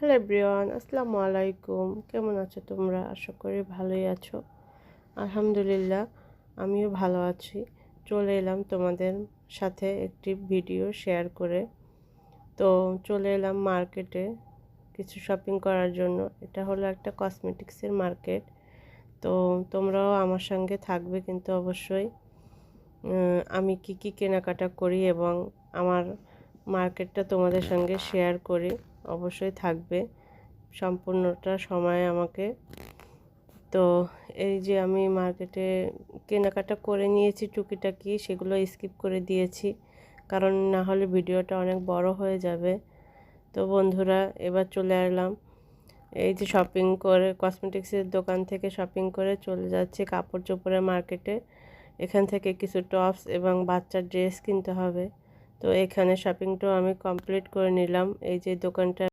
Hello everyone, আসসালামু আলাইকুম। কেমন আছো তোমরা? আশা করি ভালোই আছো। আলহামদুলিল্লাহ, আমিও ভালো আছি। চলে এলাম তোমাদের সাথে একটি ভিডিও শেয়ার করে। তো চলে এলাম মার্কেটে কিছু শপিং করার জন্য। এটা হলো একটা কসমেটিক্সের মার্কেট। তো তোমরাও আমার সঙ্গে থাকবে কিন্তু অবশ্যই। আমি কি কেনাকাটা করি এবং আমার মার্কেটটা তোমাদের সঙ্গে শেয়ার করি, অবশ্যই থাকবে সম্পূর্ণটা সময় আমাকে। তো এই যে আমি মার্কেটে কেনাকাটা করে নিয়েছি টুকিটাকি, সেগুলো স্কিপ করে দিয়েছি কারণ না হলে ভিডিওটা অনেক বড় হয়ে যাবে। তো বন্ধুরা, এবার চলে এলাম এই যে শপিং করে, কসমেটিক্সের দোকান থেকে শপিং করে চলে যাচ্ছি কাপড় চোপড়ের মার্কেটে। এখান থেকে কিছু টপস এবং বাচ্চার ড্রেস কিনতে হবে। তো এখানে শপিংটাও আমি কমপ্লিট করে নিলাম। এই যে দোকানটা